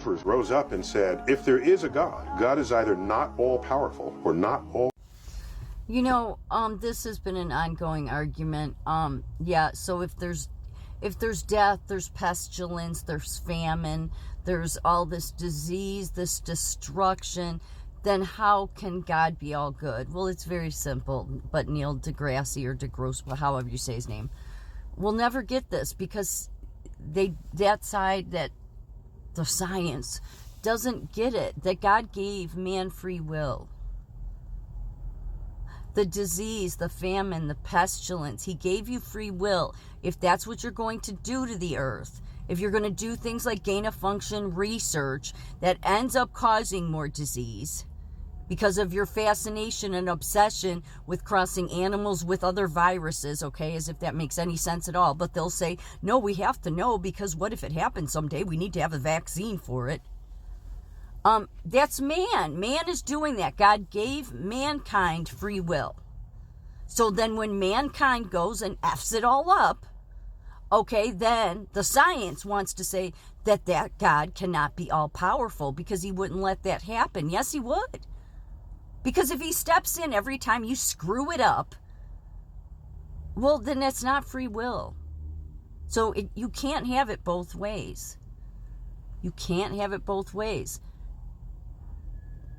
philosophers rose up and said, if there is a God, God is either not all-powerful or not all... You know, this has been an ongoing argument. Yeah, so if there's death, there's pestilence, there's famine, there's all this disease, this destruction, then how can God be all good? Well, it's very simple. But Neil deGrasse or DeGrasse, however you say his name, will never get this, because that side, that the science doesn't get it, that God gave man free will. The disease, the famine, the pestilence, he gave you free will. If that's what you're going to do to the earth, if you're going to do things like gain of function research that ends up causing more disease because of your fascination and obsession with crossing animals with other viruses, okay, as if that makes any sense at all. But they'll say, no, we have to know, because what if it happens someday? We need to have a vaccine for it. That's man. Man is doing that. God gave mankind free will. So then when mankind goes and F's it all up, okay, then the science wants to say that God cannot be all powerful, because he wouldn't let that happen. Yes, he would. Because if he steps in every time you screw it up, well, then that's not free will. So you can't have it both ways. You can't have it both ways.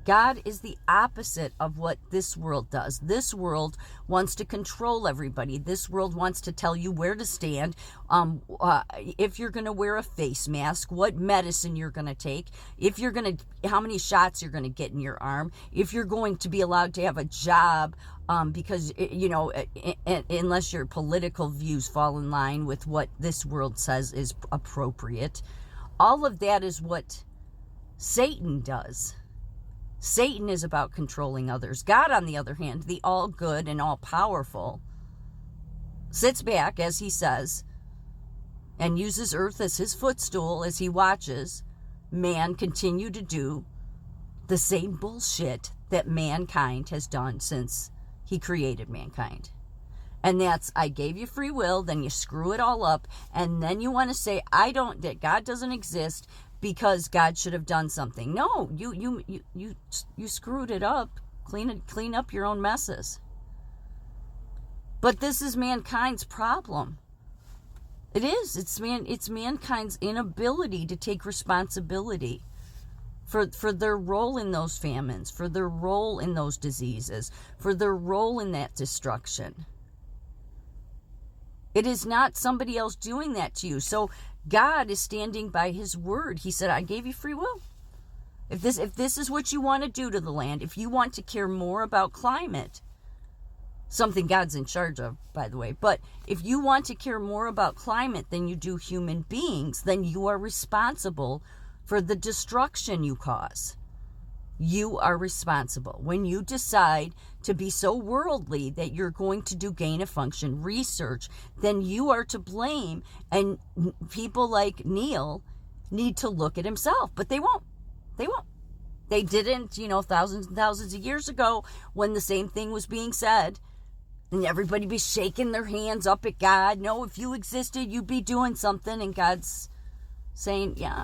God is the opposite of what this world does. This world wants to control everybody. This world wants to tell you where to stand, if you're going to wear a face mask, what medicine you're going to take, if you're going to, how many shots you're going to get in your arm, if you're going to be allowed to have a job, because, you know, unless your political views fall in line with what this world says is appropriate. All of that is what Satan does. Satan is about controlling others. God, on the other hand, the all-good and all-powerful, sits back, as he says, and uses earth as his footstool as he watches man continue to do the same bullshit that mankind has done since he created mankind. And that's, I gave you free will, then you screw it all up, and then you want to say, that God doesn't exist, because God should have done something. No, you screwed it up. Clean up your own messes. But this is mankind's problem. It is. It's mankind's inability to take responsibility for their role in those famines, for their role in those diseases, for their role in that destruction. It is not somebody else doing that to you. So God is standing by his word. He said, I gave you free will. If this is what you want to do to the land, if you want to care more about climate, something God's in charge of, by the way, but if you want to care more about climate than you do human beings, then you are responsible for the destruction you cause. You are responsible. When you decide to be so worldly that you're going to do gain of function research, then you are to blame. And people like Neil need to look at himself, but they won't. They won't. They didn't, thousands and thousands of years ago when the same thing was being said. And everybody be shaking their hands up at God. No, if you existed, you'd be doing something. And God's saying, yeah,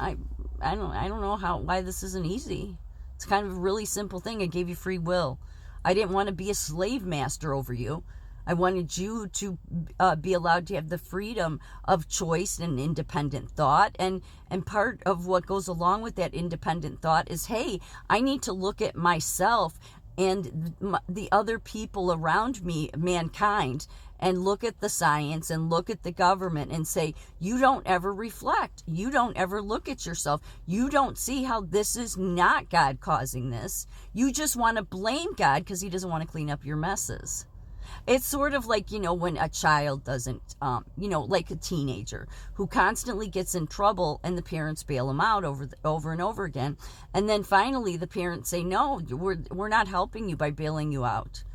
I don't know why this isn't easy. It's kind of a really simple thing. I gave you free will. I didn't want to be a slave master over you. I wanted you to be allowed to have the freedom of choice and independent thought. And part of what goes along with that independent thought is, hey, I need to look at myself and the other people around me, mankind, and look at the science and look at the government and say, you don't ever reflect. You don't ever look at yourself. You don't see how this is not God causing this. You just want to blame God because he doesn't want to clean up your messes. It's sort of like, when a child doesn't, like a teenager who constantly gets in trouble and the parents bail him out over and over again. And then finally the parents say, no, we're not helping you by bailing you out.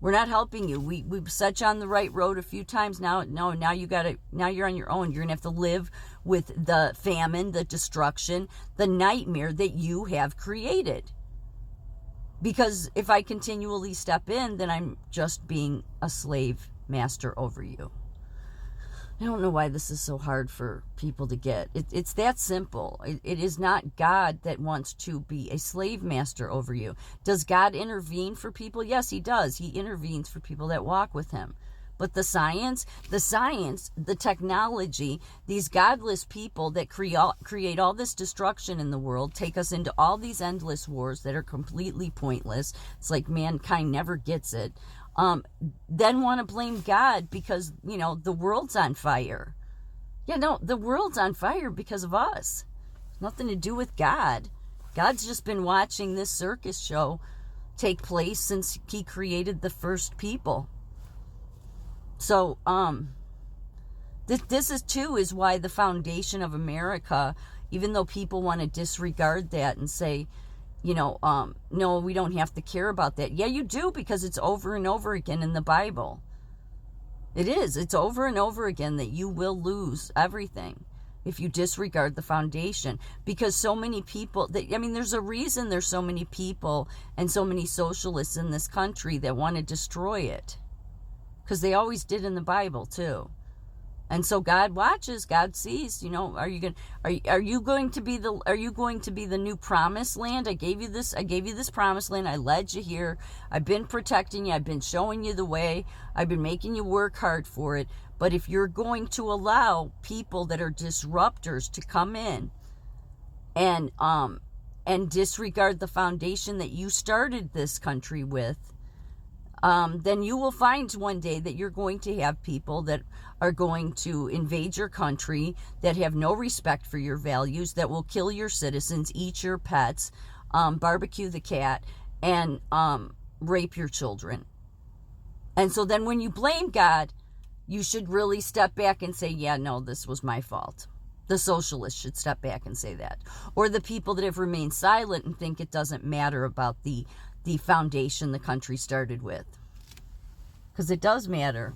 We're not helping you. We've set you on the right road a few times. Now you're on your own. You're going to have to live with the famine, the destruction, the nightmare that you have created. Because if I continually step in, then I'm just being a slave master over you. I don't know why this is so hard for people to get. It's that simple. It is not God that wants to be a slave master over you. Does God intervene for people? Yes, he does. He intervenes for people that walk with him. But the science, the technology, these godless people that create all this destruction in the world, take us into all these endless wars that are completely pointless. It's like mankind never gets it. Then want to blame God because, the world's on fire. Yeah, no, the world's on fire because of us. Nothing to do with God. God's just been watching this circus show take place since he created the first people. So, this is why the foundation of America, even though people want to disregard that and say, no, we don't have to care about that. Yeah, you do, because it's over and over again in the Bible. It is. It's over and over again that you will lose everything if you disregard the foundation. Because so many people, there's a reason there's so many people and so many socialists in this country that want to destroy it. Because they always did in the Bible too. And so God watches, God sees, are you going to be the new promised land? I gave you this promised land. I led you here. I've been protecting you. I've been showing you the way. I've been making you work hard for it. But if you're going to allow people that are disruptors to come in and disregard the foundation that you started this country with, then you will find one day that you're going to have people that are going to invade your country, that have no respect for your values, that will kill your citizens, eat your pets, barbecue the cat, and rape your children. And so then when you blame God, you should really step back and say, yeah, no, this was my fault. The socialists should step back and say that. Or the people that have remained silent and think it doesn't matter about the foundation the country started with. Because it does matter.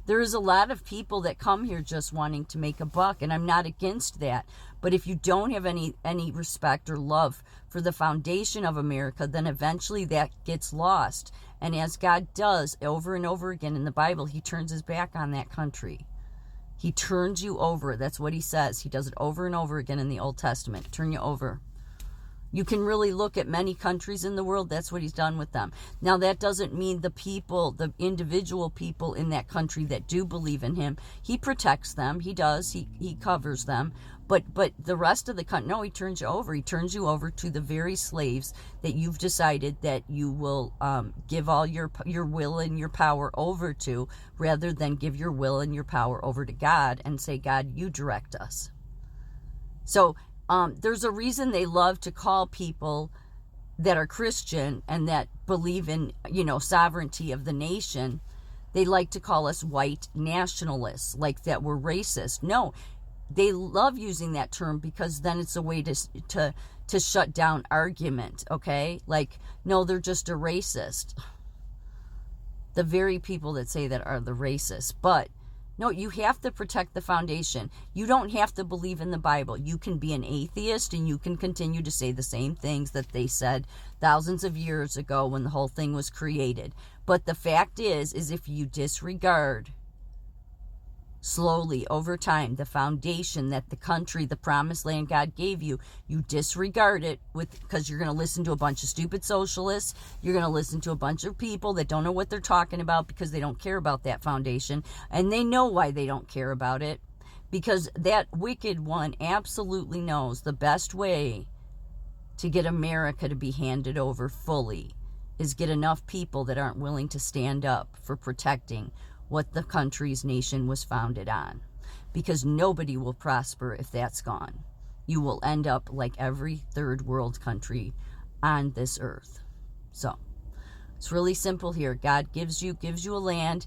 There is a lot of people that come here just wanting to make a buck, and I'm not against that. But if you don't have any respect or love for the foundation of America, then eventually that gets lost. And as God does over and over again in the Bible, he turns his back on that country. He turns you over. That's what he says. He does it over and over again in the Old Testament. Turn you over. You can really look at many countries in the world. That's what he's done with them. Now, that doesn't mean the individual people in that country that do believe in him, he protects them. He does. He covers them. But the rest of the country, no, he turns you over. He turns you over to the very slaves that you've decided that you will give all your will and your power over to, rather than give your will and your power over to God and say, God, you direct us. So, there's a reason they love to call people that are Christian and that believe in, sovereignty of the nation. They like to call us white nationalists, like that we're racist. No, they love using that term because then it's a way to shut down argument, okay? Like, no, they're just a racist. The very people that say that are the racists. But no, you have to protect the foundation. You don't have to believe in the Bible. You can be an atheist and you can continue to say the same things that they said thousands of years ago when the whole thing was created. But the fact is if you disregard slowly over time the foundation that the country, the promised land God gave you, you disregard it because you're going to listen to a bunch of stupid socialists. You're going to listen to a bunch of people that don't know what they're talking about because they don't care about that foundation, and they know why they don't care about it, because that wicked one absolutely knows the best way to get America to be handed over fully is get enough people that aren't willing to stand up for protecting what the country's nation was founded on. Because nobody will prosper if that's gone. You will end up like every third world country on this earth. So, it's really simple here. God gives you a land,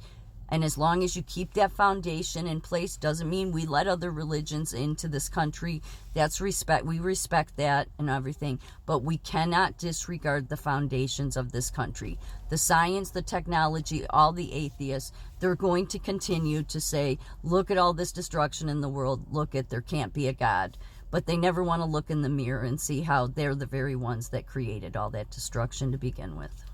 and as long as you keep that foundation in place, doesn't mean we let other religions into this country. That's respect. We respect that and everything, but we cannot disregard the foundations of this country. The science, the technology, all the atheists, they're going to continue to say, look at all this destruction in the world. There can't be a God. But they never want to look in the mirror and see how they're the very ones that created all that destruction to begin with.